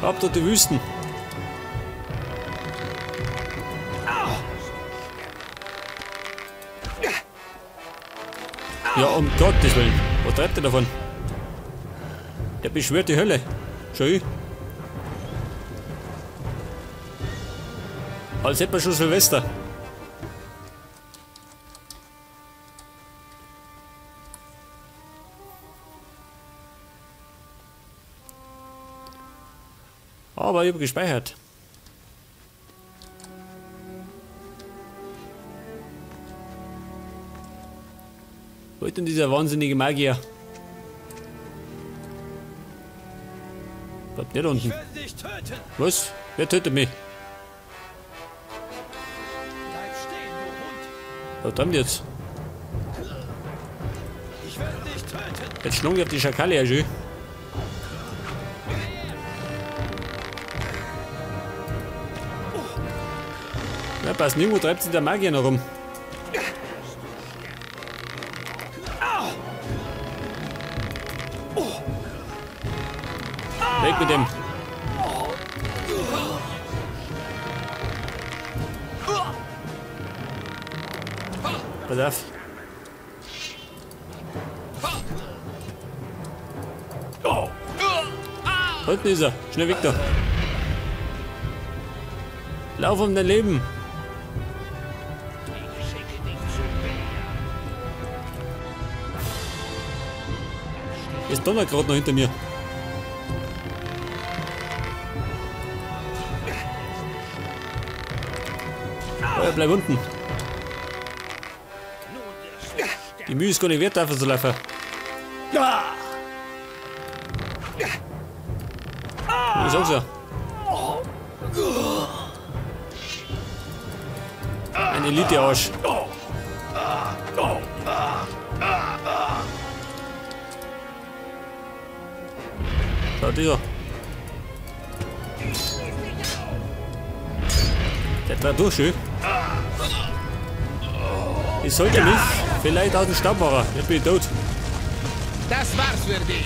Ab dort die Wüsten. Ja, um Gottes Willen. Was treibt er davon? Der beschwört die Hölle. Schau. Als hätte man schon Silvester. Aber ich habe gespeichert. Wo ist denn dieser wahnsinnige Magier? Bleibt nicht unten. Was? Wer tötet mich? Was haben die jetzt? Jetzt schlug ich auf die Schakale, ja schön. Ja, passt, nirgendwo treibt sich der Magier noch rum. Weg mit dem. Pass auf. Unten ist er. Schnell weg da. Lauf um dein Leben. Jetzt donnert gerade noch hinter mir. Oh, bleib unten. Die Mühe ist gar nicht wert, dafür zu laufen. Ich sag's ja. Ein Elite-Arsch. Da dieser. Der dreht durch, schön. Ich sollte mich vielleicht aus dem Staub machen. Jetzt bin ich tot. Das war's für dich.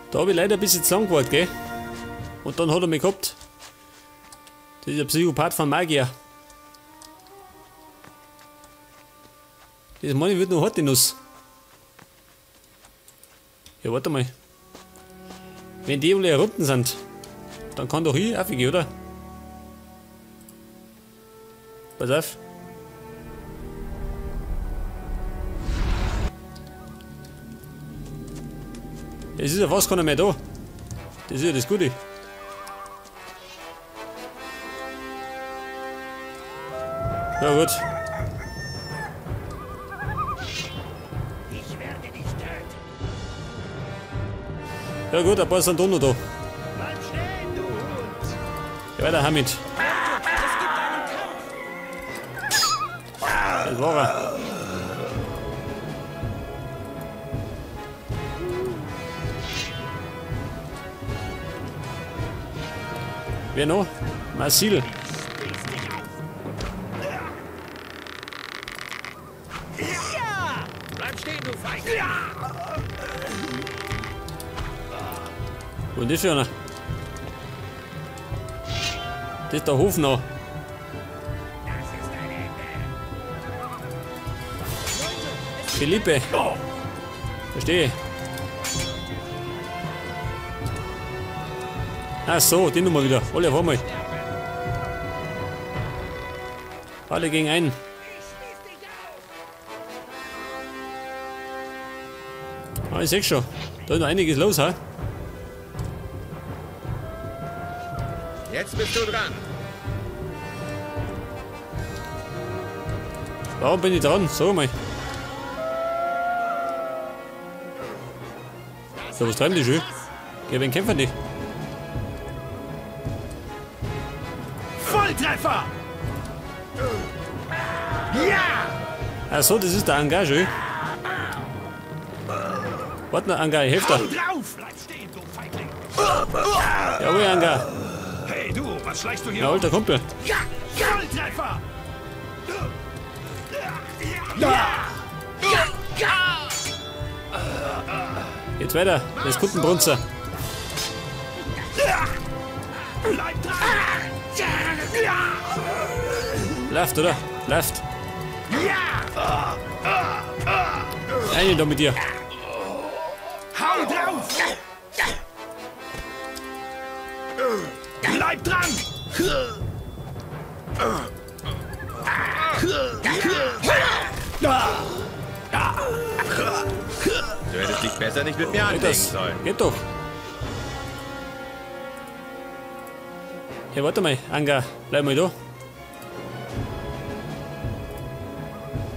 Da habe ich leider ein bisschen zu lang gewartet, gell? Und dann hat er mich gehabt. Dieser Psychopath von Magier. Das meine ich wird noch hart, die Nuss. Ja, warte mal. Wenn die alle errupten sind, dann kann doch ich aufgehen, oder? Pass auf. Es ist ja fast keiner mehr da. Das ist ja das Gute. Ja gut. Ja gut, ein paar sind da noch da. Ja, der Hamid. Das war er. Wer noch? Marcel. Bleib stehen, du Feig. Wo ist das für einer? Das ist der Hof noch. Philippe. Verstehe. Ach so, die Nummer wieder. Alle auf einmal. Alle gegen einen. Ah, ich seh's schon. Da ist noch einiges los, ha? Jetzt bist du dran. Warum bin ich dran? Sag mal. So, was treiben die schon? Ja, wen kämpfen die? Volltreffer! Ja! Ach so, das ist der Angar, schön. Warte noch, Angar, ich helf dir. Drauf! Bleib stehen, du Feigling! Jawohl, Angar. Hey du, was schleichst du hier? Ja, alter Kumpel. Ja! Volltreffer! Ja! Ja! Jetzt weiter. Das Kuttenbrunzer. Bleib dran! Läuft, oder? Läuft. Ja! Eine da mit dir. Hau drauf! Bleib dran! Du hättest dich besser nicht mit mir Geht anlegen das? sollen. Geht doch. Ja, warte mal, Anga. Bleib mal da.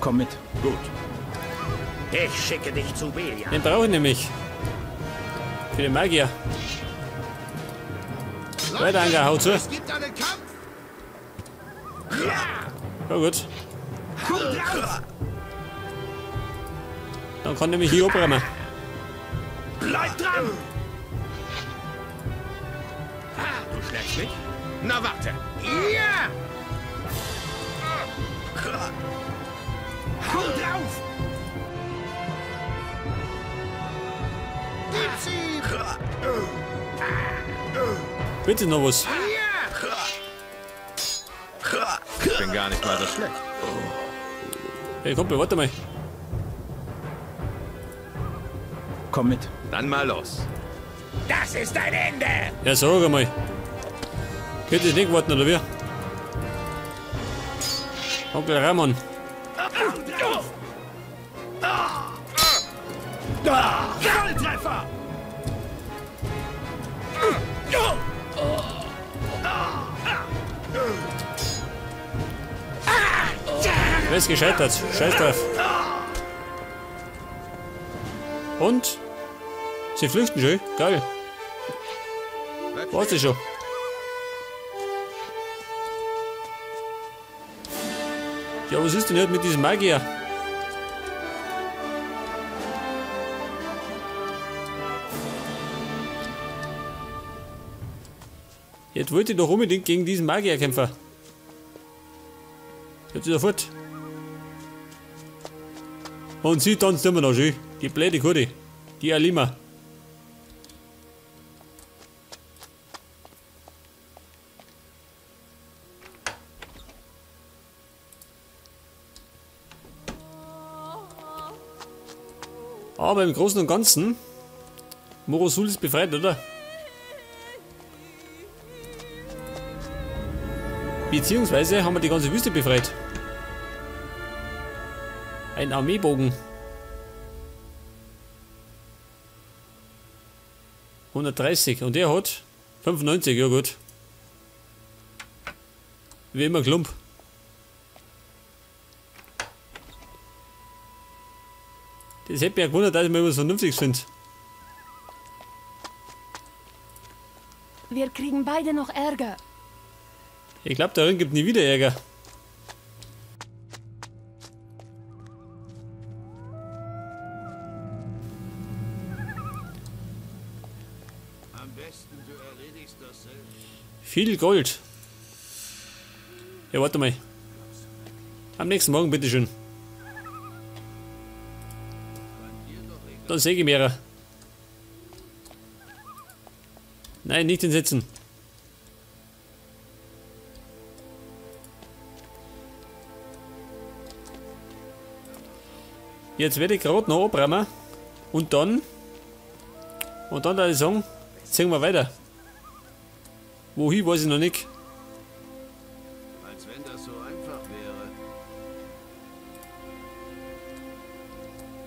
Komm mit. Gut. Ich schicke dich zu Belia. Den brauche ich nämlich. Für den Magier. Weiter, Anga, hau zu. Es gibt einen Kampf! Ja! Ja, gut. Hau drauf! Dann kann nämlich hier abräumen. Bleib dran! Du schlägst mich? Na warte! Ja! Hau drauf! Gib's ihm! Bitte noch was. Ich bin gar nicht mal so schlecht. Hey, Kumpel, warte mal. Komm mit. Dann mal los. Das ist dein Ende! Ja, sag einmal. Könnt ihr nicht warten, oder wie? Onkel Ramon. Volltreffer! Wer ist gescheitert? Scheiß drauf. Und? Sie flüchten schon? Geil. War's schon. Ja, was ist denn jetzt mit diesem Magier? Jetzt wollte ich doch unbedingt gegen diesen Magier kämpfen. Jetzt wieder fort. Und sie tanzt immer noch schön. Die blöde Kutte. Die Alima. Aber im Großen und Ganzen, Morosul ist befreit, oder? Beziehungsweise haben wir die ganze Wüste befreit. Ein Armeebogen. 130 und der hat 95, ja gut. Wie immer Klump. Das hätte mich ja gewundert, dass ich mir was Vernünftiges finde. Wir kriegen beide noch Ärger. Ich glaube, darin gibt nie wieder Ärger. Am besten du erledigst das selbst. Viel Gold. Ja, warte mal. Am nächsten Morgen, bitteschön. Dann säge ich mehrere. Nein, nicht hinsetzen. Jetzt werde ich gerade noch abräumen. Und dann würde ich sagen, ziehen wir weiter. Wohin, weiß ich noch nicht. Als wenn das so einfach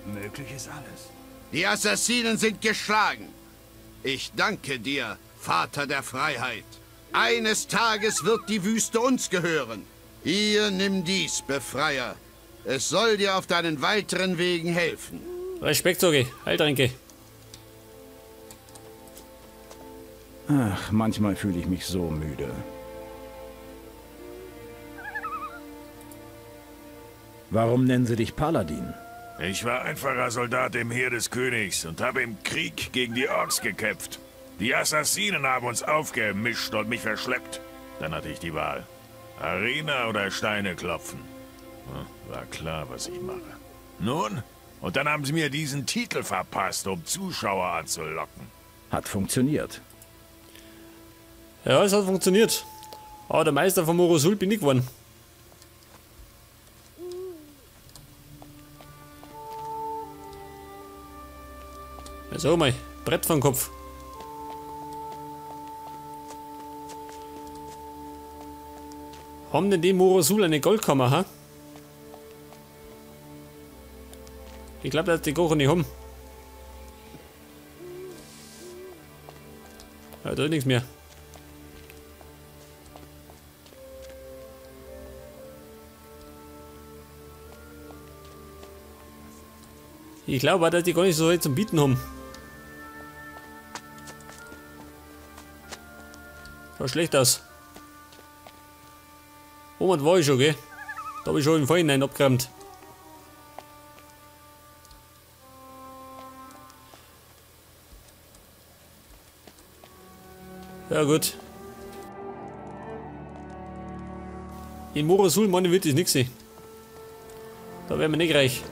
wäre. Möglich ist alles. Die Assassinen sind geschlagen. Ich danke dir, Vater der Freiheit. Eines Tages wird die Wüste uns gehören. Hier, nimm dies, Befreier. Es soll dir auf deinen weiteren Wegen helfen. Respekt, sage ich. Heiltränke. Ach, manchmal fühle ich mich so müde. Warum nennen sie dich Paladin? Ich war einfacher Soldat im Heer des Königs und habe im Krieg gegen die Orks gekämpft. Die Assassinen haben uns aufgemischt und mich verschleppt. Dann hatte ich die Wahl. Arena oder Steine klopfen. War klar, was ich mache. Nun, Und dann haben sie mir diesen Titel verpasst, um Zuschauer anzulocken. Hat funktioniert. Ja, es hat funktioniert. Aber der Meister von Morosul bin ich geworden. So mal, Brett vom Kopf. Haben denn die Morosul eine Goldkammer, ha? Ich glaube, dass die Kocher nicht haben. Ja, da ist nichts mehr. Ich glaube auch, dass die gar nicht so weit zum Bieten haben. Schaut schlecht aus. Oben war ich schon, gell? Da habe ich schon im Vorhinein abgeräumt. Ja gut. In Morosul, meine, wird das nichts sein. Da werden wir nicht reich.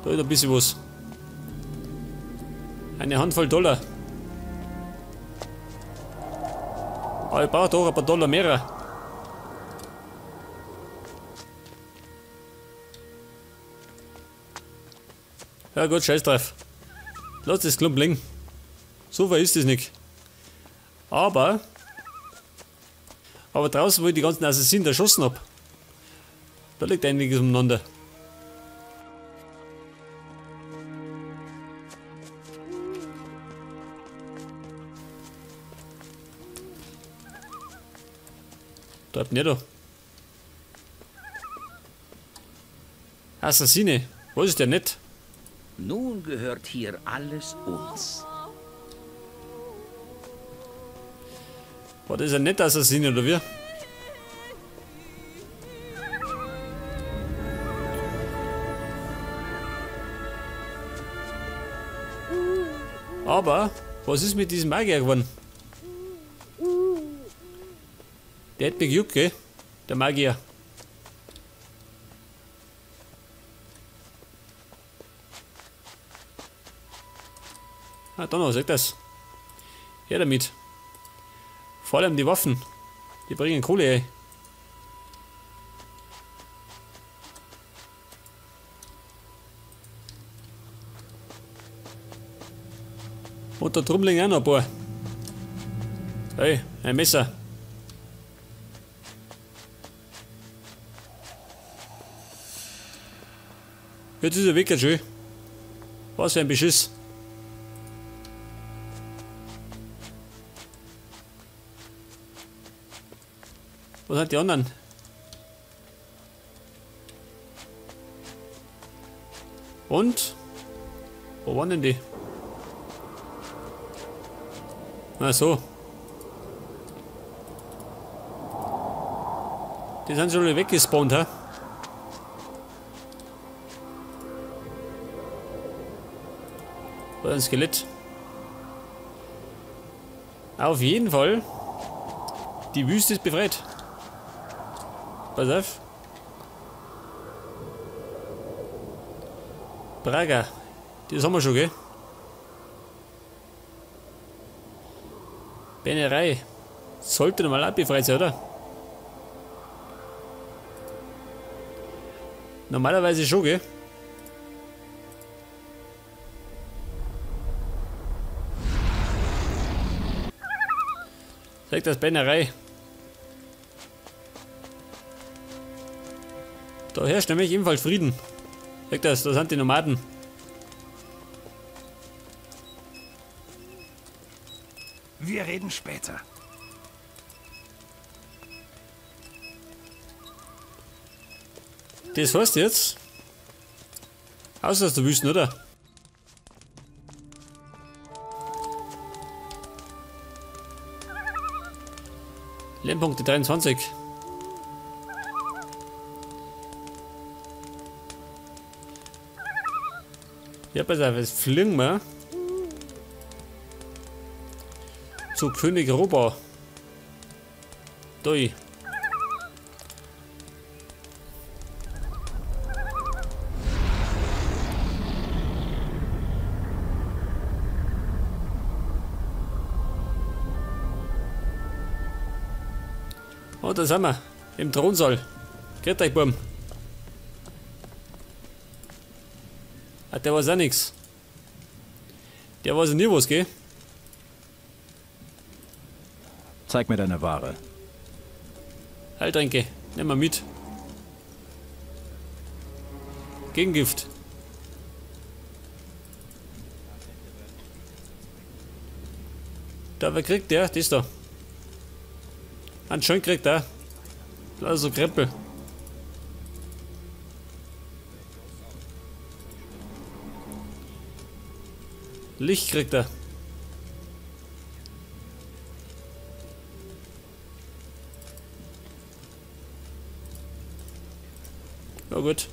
Da ist ein bisschen was. Eine Handvoll Dollar. Aber ich brauche doch ein paar Dollar mehr. Ja gut, scheiß drauf. Lass das Klump liegen. So weit ist es nicht. Aber draußen, wo ich die ganzen Assassinen erschossen habe, da liegt einiges umeinander. Bleibt nicht da. Assassine, was ist der nicht? Nun gehört hier alles uns. War das ein netter Assassine oder wie? Aber, was ist mit diesem Magier geworden? Der hat mich gejuckt, gell? Der Magier. Ah, da noch, sagt das. Her damit. Vor allem die Waffen. Die bringen Kohle ein. Und da drum liegen auch noch ein paar. Hey, ein Messer. Jetzt ist er weg, schön. Was für ein Beschiss. Wo sind die anderen? Und? Wo waren denn die? Na so. Die sind schon wieder weggespawnt, hä? Oder ein Skelett. Auf jeden Fall. Die Wüste ist befreit. Pass auf. Praga. Das haben wir schon, gell? Bennerei. Sollte normal auch befreit sein, oder? Normalerweise schon, gell? Sag das Bennerei. Da herrscht nämlich ebenfalls Frieden. Sag das, da sind die Nomaden. Wir reden später. Das heißt jetzt, außer aus der Wüste, oder? Lernpunkte 23. Ja, pass auf, jetzt fliegen wir zu König Roba. Doi. Oh, da sind wir. Im Thronsaal. Grüß euch, Buben. Ah, der weiß auch nix. Der weiß ja nie was, gell? Zeig mir deine Ware. Heiltränke. Nehmen wir mit. Gegengift. Da, wer kriegt der? Das da. Anscheinend kriegt der. Also Krempel. Licht kriegt er. Ja gut.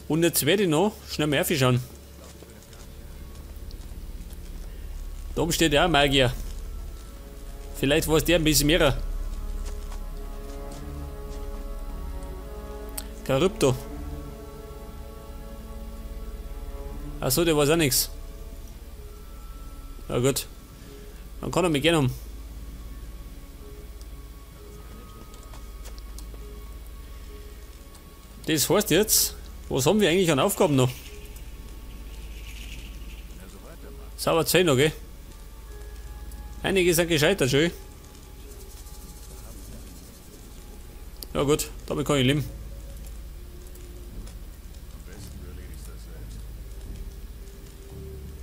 Und jetzt werde ich noch schnell mehr schauen. Da oben steht ja auch Magier. Vielleicht weiß der ein bisschen mehr. Charybdo. Achso, der weiß auch nichts. Ja gut. Dann kann er mich gerne um. Das heißt jetzt, was haben wir eigentlich an Aufgaben noch? Sauber 10 noch, gell? Einige sind gescheitert schon. Ja gut, damit kann ich leben.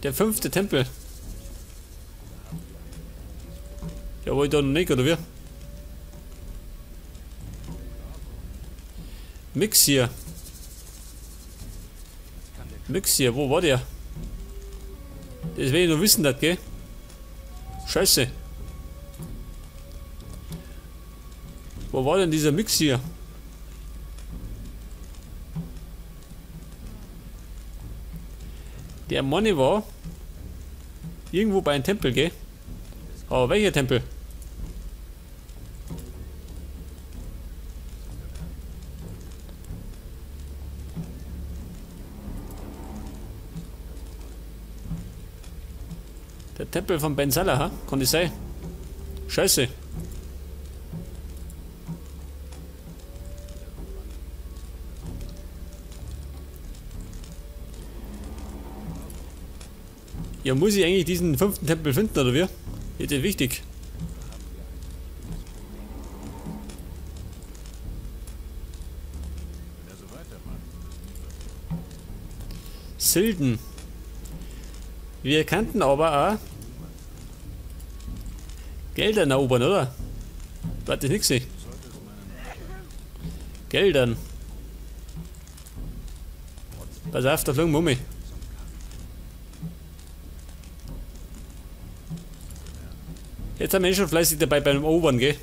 Der 5. Tempel. Ja, war ich da noch nicht, oder wie? Mixir. Mixir, wo war der? Das will ich noch wissen, das, gell? Scheiße. Wo war denn dieser Mixir? Der Mann war irgendwo bei einem Tempel, gell? Aber welcher Tempel? Der Tempel von Ben Salah, ha? Kann das sein? Scheiße. Ja, muss ich eigentlich diesen 5. Tempel finden, oder wie? Ist das wichtig? Silden. Wir könnten aber auch Geldern erobern, oder? Warte, nix. Geldern. Pass auf, da fliegen Mummi. Jetzt haben wir schon fleißig dabei beim Erobern, gell?